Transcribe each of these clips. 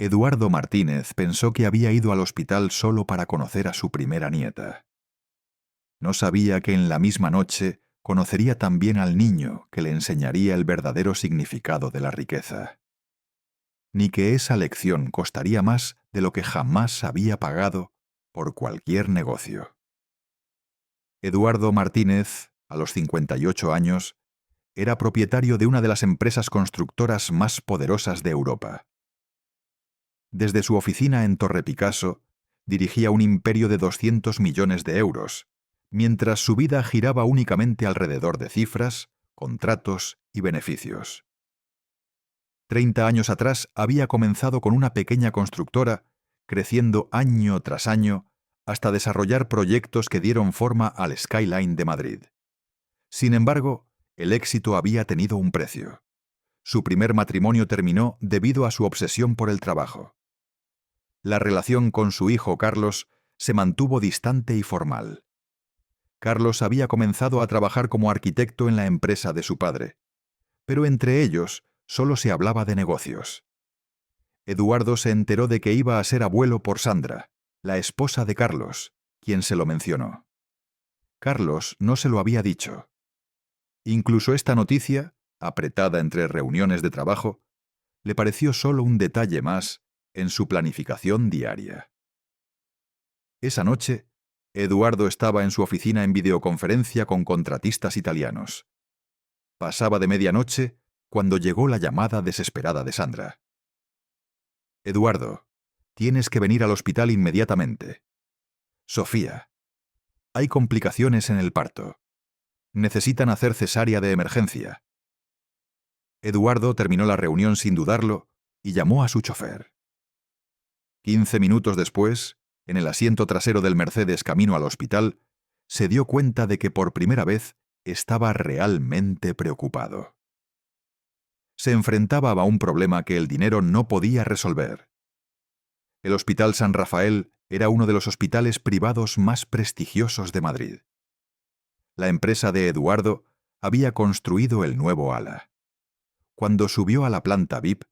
Eduardo Martínez pensó que había ido al hospital solo para conocer a su primera nieta. No sabía que en la misma noche conocería también al niño que le enseñaría el verdadero significado de la riqueza. Ni que esa lección costaría más de lo que jamás había pagado por cualquier negocio. Eduardo Martínez, a los 58 años, era propietario de una de las empresas constructoras más poderosas de Europa. Desde su oficina en Torre Picasso, dirigía un imperio de 200 millones de euros, mientras su vida giraba únicamente alrededor de cifras, contratos y beneficios. 30 años atrás había comenzado con una pequeña constructora, creciendo año tras año hasta desarrollar proyectos que dieron forma al Skyline de Madrid. Sin embargo, el éxito había tenido un precio. Su primer matrimonio terminó debido a su obsesión por el trabajo. La relación con su hijo Carlos se mantuvo distante y formal. Carlos había comenzado a trabajar como arquitecto en la empresa de su padre, pero entre ellos solo se hablaba de negocios. Eduardo se enteró de que iba a ser abuelo por Sandra, la esposa de Carlos, quien se lo mencionó. Carlos no se lo había dicho. Incluso esta noticia, apretada entre reuniones de trabajo, le pareció solo un detalle más en su planificación diaria. Esa noche, Eduardo estaba en su oficina en videoconferencia con contratistas italianos. Pasaba de medianoche cuando llegó la llamada desesperada de Sandra. Eduardo, tienes que venir al hospital inmediatamente. Sofía, hay complicaciones en el parto. Necesitan hacer cesárea de emergencia. Eduardo terminó la reunión sin dudarlo y llamó a su chofer. 15 minutos después, en el asiento trasero del Mercedes camino al hospital, se dio cuenta de que por primera vez estaba realmente preocupado. Se enfrentaba a un problema que el dinero no podía resolver. El Hospital San Rafael era uno de los hospitales privados más prestigiosos de Madrid. La empresa de Eduardo había construido el nuevo ala. Cuando subió a la planta VIP,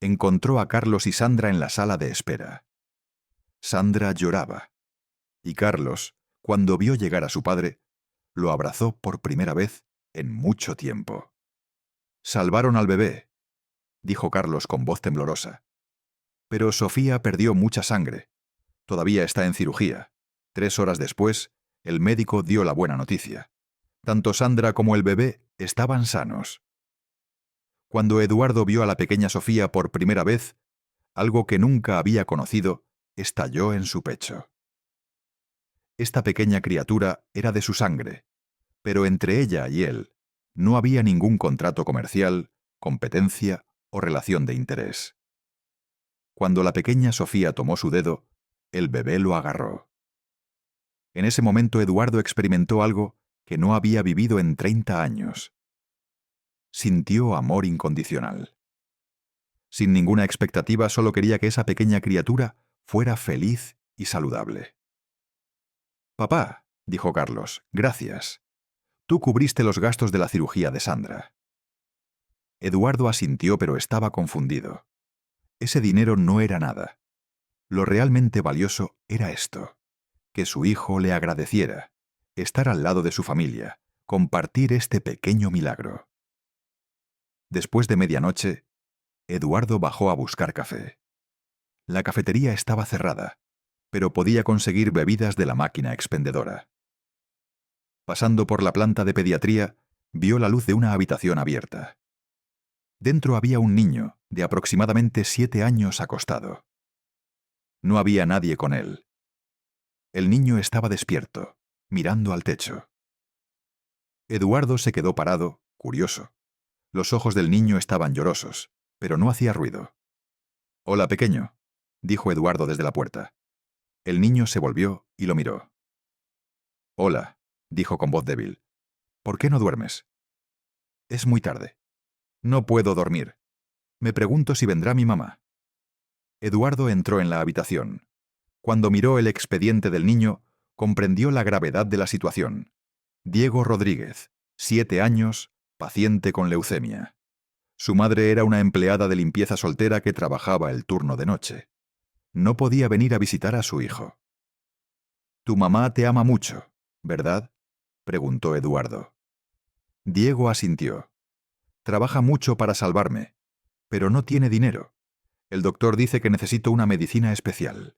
encontró a Carlos y Sandra en la sala de espera. Sandra lloraba, y Carlos, cuando vio llegar a su padre, lo abrazó por primera vez en mucho tiempo. «Salvaron al bebé», dijo Carlos con voz temblorosa. «Pero Sofía perdió mucha sangre. Todavía está en cirugía». 3 horas después, el médico dio la buena noticia. Tanto Sandra como el bebé estaban sanos. Cuando Eduardo vio a la pequeña Sofía por primera vez, algo que nunca había conocido estalló en su pecho. Esta pequeña criatura era de su sangre, pero entre ella y él no había ningún contrato comercial, competencia o relación de interés. Cuando la pequeña Sofía tomó su dedo, el bebé lo agarró. En ese momento Eduardo experimentó algo que no había vivido en 30 años. Sintió amor incondicional. Sin ninguna expectativa, solo quería que esa pequeña criatura fuera feliz y saludable. «Papá», dijo Carlos, «gracias. Tú cubriste los gastos de la cirugía de Sandra». Eduardo asintió, pero estaba confundido. Ese dinero no era nada. Lo realmente valioso era esto: que su hijo le agradeciera, estar al lado de su familia, compartir este pequeño milagro. Después de medianoche, Eduardo bajó a buscar café. La cafetería estaba cerrada, pero podía conseguir bebidas de la máquina expendedora. Pasando por la planta de pediatría, vio la luz de una habitación abierta. Dentro había un niño, de aproximadamente 7 años, acostado. No había nadie con él. El niño estaba despierto, mirando al techo. Eduardo se quedó parado, curioso. Los ojos del niño estaban llorosos, pero no hacía ruido. «Hola, pequeño», dijo Eduardo desde la puerta. El niño se volvió y lo miró. «Hola», dijo con voz débil. «¿Por qué no duermes?» «Es muy tarde. No puedo dormir. Me pregunto si vendrá mi mamá». Eduardo entró en la habitación. Cuando miró el expediente del niño, comprendió la gravedad de la situación. Diego Rodríguez, 7 años, paciente con leucemia. Su madre era una empleada de limpieza soltera que trabajaba el turno de noche. No podía venir a visitar a su hijo. «Tu mamá te ama mucho, ¿verdad?», preguntó Eduardo. Diego asintió. «Trabaja mucho para salvarme, pero no tiene dinero. El doctor dice que necesito una medicina especial».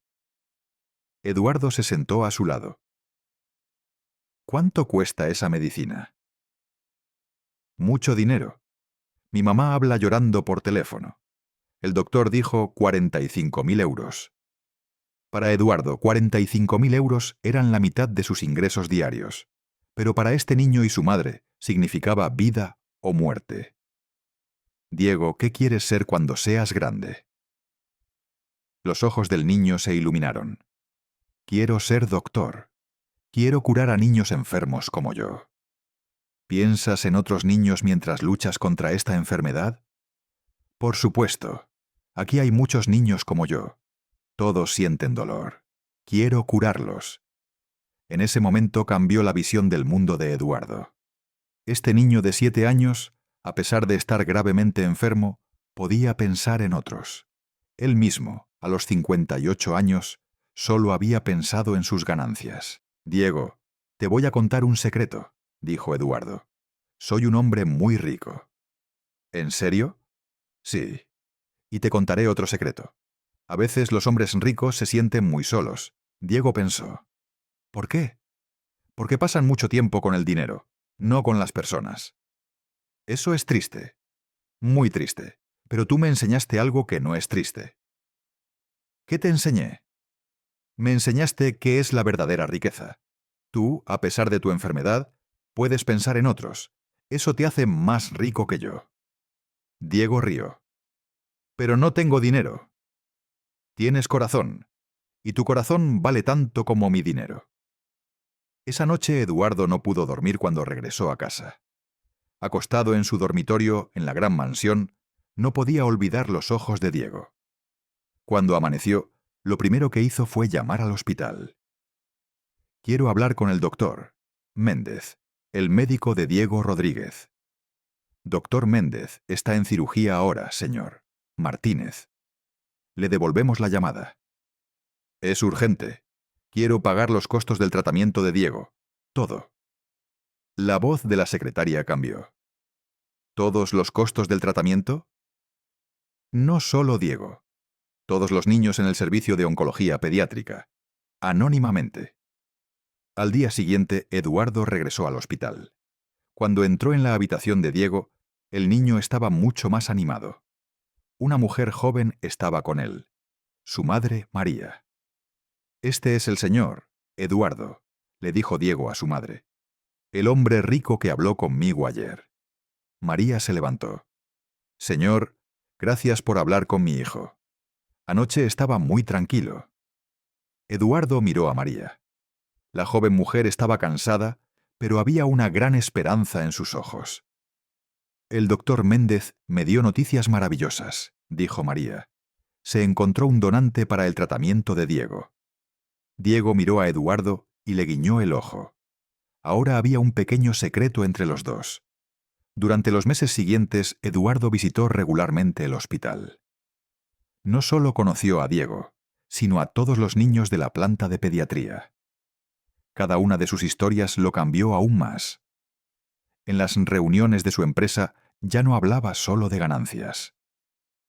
Eduardo se sentó a su lado. «¿Cuánto cuesta esa medicina?». «Mucho dinero. Mi mamá habla llorando por teléfono. El doctor dijo 45.000 euros». Para Eduardo, 45.000 euros eran la mitad de sus ingresos diarios, pero para este niño y su madre significaba vida o muerte. «Diego, ¿qué quieres ser cuando seas grande?». Los ojos del niño se iluminaron. «Quiero ser doctor. Quiero curar a niños enfermos como yo». «¿Piensas en otros niños mientras luchas contra esta enfermedad?». «Por supuesto. Aquí hay muchos niños como yo. Todos sienten dolor. Quiero curarlos». En ese momento cambió la visión del mundo de Eduardo. Este niño de 7 años, a pesar de estar gravemente enfermo, podía pensar en otros. Él mismo, a los 58 años, solo había pensado en sus ganancias. «Diego, te voy a contar un secreto», dijo Eduardo. «Soy un hombre muy rico». «¿En serio?». «Sí. Y te contaré otro secreto. A veces los hombres ricos se sienten muy solos». Diego pensó. «¿Por qué?». «Porque pasan mucho tiempo con el dinero, no con las personas». «Eso es triste. Muy triste. Pero tú me enseñaste algo que no es triste». «¿Qué te enseñé?». «Me enseñaste qué es la verdadera riqueza. Tú, a pesar de tu enfermedad, puedes pensar en otros. Eso te hace más rico que yo». Diego rió. «Pero no tengo dinero». «Tienes corazón, y tu corazón vale tanto como mi dinero». Esa noche Eduardo no pudo dormir cuando regresó a casa. Acostado en su dormitorio en la gran mansión, no podía olvidar los ojos de Diego. Cuando amaneció, lo primero que hizo fue llamar al hospital. «Quiero hablar con el doctor Méndez, el médico de Diego Rodríguez». «Doctor Méndez está en cirugía ahora, señor Martínez». Le devolvemos la llamada. «Es urgente. Quiero pagar los costos del tratamiento de Diego. Todo». La voz de la secretaria cambió. «¿Todos los costos del tratamiento?». «No solo Diego. Todos los niños en el servicio de oncología pediátrica. Anónimamente». Al día siguiente, Eduardo regresó al hospital. Cuando entró en la habitación de Diego, el niño estaba mucho más animado. Una mujer joven estaba con él. Su madre, María. «Este es el señor, Eduardo», le dijo Diego a su madre. «El hombre rico que habló conmigo ayer». María se levantó. «Señor, gracias por hablar con mi hijo. Anoche estaba muy tranquilo». Eduardo miró a María. La joven mujer estaba cansada, pero había una gran esperanza en sus ojos. «El doctor Méndez me dio noticias maravillosas», dijo María. «Se encontró un donante para el tratamiento de Diego». Diego miró a Eduardo y le guiñó el ojo. Ahora había un pequeño secreto entre los dos. Durante los meses siguientes, Eduardo visitó regularmente el hospital. No solo conoció a Diego, sino a todos los niños de la planta de pediatría. Cada una de sus historias lo cambió aún más. En las reuniones de su empresa ya no hablaba solo de ganancias.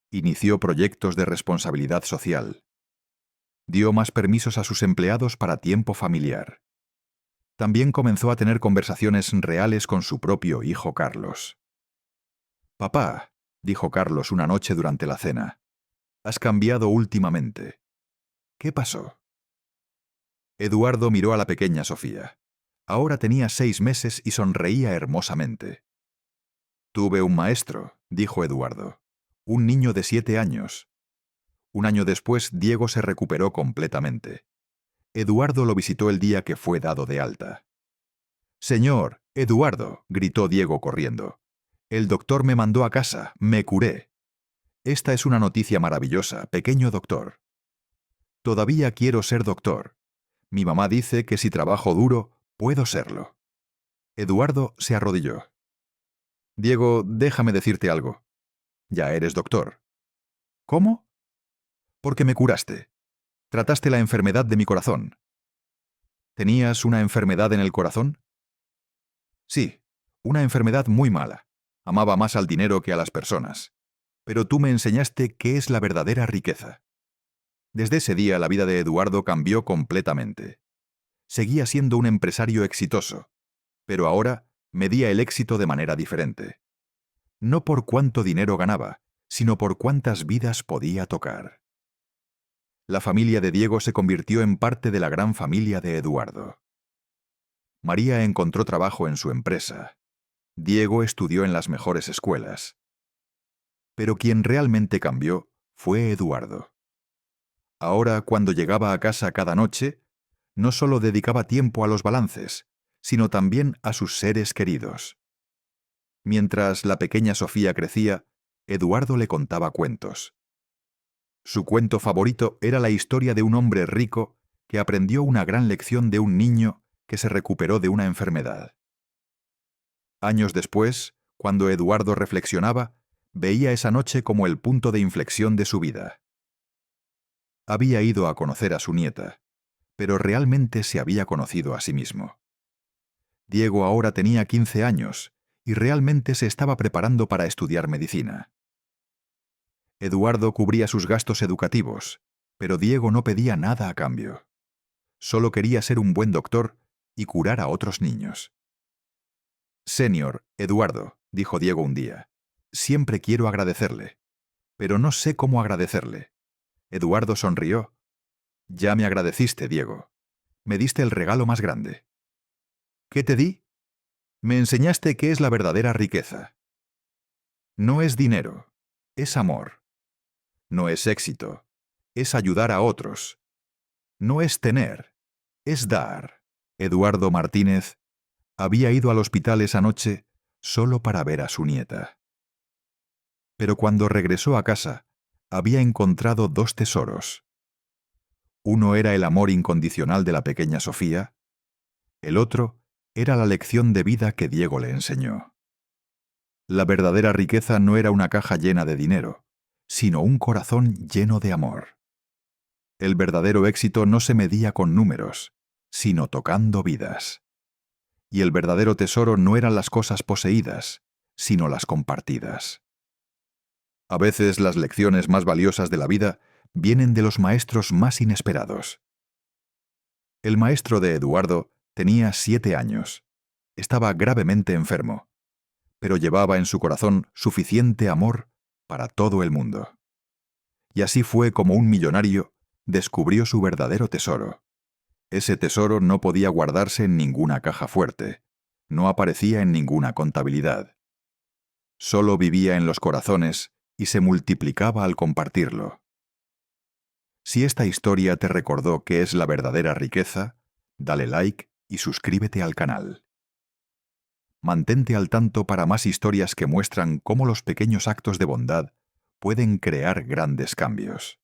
Inició proyectos de responsabilidad social. Dio más permisos a sus empleados para tiempo familiar. También comenzó a tener conversaciones reales con su propio hijo Carlos. «Papá», dijo Carlos una noche durante la cena, «has cambiado últimamente. ¿Qué pasó?». Eduardo miró a la pequeña Sofía. Ahora tenía 6 meses y sonreía hermosamente. «Tuve un maestro», dijo Eduardo, «un niño de 7 años». Un año después, Diego se recuperó completamente. Eduardo lo visitó el día que fue dado de alta. «Señor, Eduardo», gritó Diego corriendo. «El doctor me mandó a casa, me curé. Esta es una noticia maravillosa, pequeño doctor. Todavía quiero ser doctor. Mi mamá dice que si trabajo duro, puedo serlo». Eduardo se arrodilló. «Diego, déjame decirte algo. Ya eres doctor. ¿Cómo? Porque me curaste. Trataste la enfermedad de mi corazón. ¿Tenías una enfermedad en el corazón? Sí, una enfermedad muy mala. Amaba más al dinero que a las personas. Pero tú me enseñaste qué es la verdadera riqueza. Desde ese día la vida de Eduardo cambió completamente. Seguía siendo un empresario exitoso, pero ahora medía el éxito de manera diferente. No por cuánto dinero ganaba, sino por cuántas vidas podía tocar. La familia de Diego se convirtió en parte de la gran familia de Eduardo. María encontró trabajo en su empresa. Diego estudió en las mejores escuelas. Pero quien realmente cambió fue Eduardo. Ahora, cuando llegaba a casa cada noche, no solo dedicaba tiempo a los balances, sino también a sus seres queridos. Mientras la pequeña Sofía crecía, Eduardo le contaba cuentos. Su cuento favorito era la historia de un hombre rico que aprendió una gran lección de un niño que se recuperó de una enfermedad. Años después, cuando Eduardo reflexionaba, veía esa noche como el punto de inflexión de su vida. Había ido a conocer a su nieta, pero realmente se había conocido a sí mismo. Diego ahora tenía 15 años y realmente se estaba preparando para estudiar medicina. Eduardo cubría sus gastos educativos, pero Diego no pedía nada a cambio. Solo quería ser un buen doctor y curar a otros niños. Señor, Eduardo, dijo Diego un día, siempre quiero agradecerle, pero no sé cómo agradecerle. Eduardo sonrió. Ya me agradeciste, Diego. Me diste el regalo más grande. ¿Qué te di? Me enseñaste qué es la verdadera riqueza. No es dinero, es amor. No es éxito, es ayudar a otros. No es tener, es dar. Eduardo Martínez había ido al hospital esa noche solo para ver a su nieta. Pero cuando regresó a casa, había encontrado dos tesoros. Uno era el amor incondicional de la pequeña Sofía, el otro era la lección de vida que Diego le enseñó. La verdadera riqueza no era una caja llena de dinero, sino un corazón lleno de amor. El verdadero éxito no se medía con números, sino tocando vidas. Y el verdadero tesoro no eran las cosas poseídas, sino las compartidas. A veces las lecciones más valiosas de la vida vienen de los maestros más inesperados. El maestro de Eduardo tenía 7 años. Estaba gravemente enfermo, pero llevaba en su corazón suficiente amor para todo el mundo. Y así fue como un millonario descubrió su verdadero tesoro. Ese tesoro no podía guardarse en ninguna caja fuerte, no aparecía en ninguna contabilidad. Solo vivía en los corazones y se multiplicaba al compartirlo. Si esta historia te recordó qué es la verdadera riqueza, dale like y suscríbete al canal. Mantente al tanto para más historias que muestran cómo los pequeños actos de bondad pueden crear grandes cambios.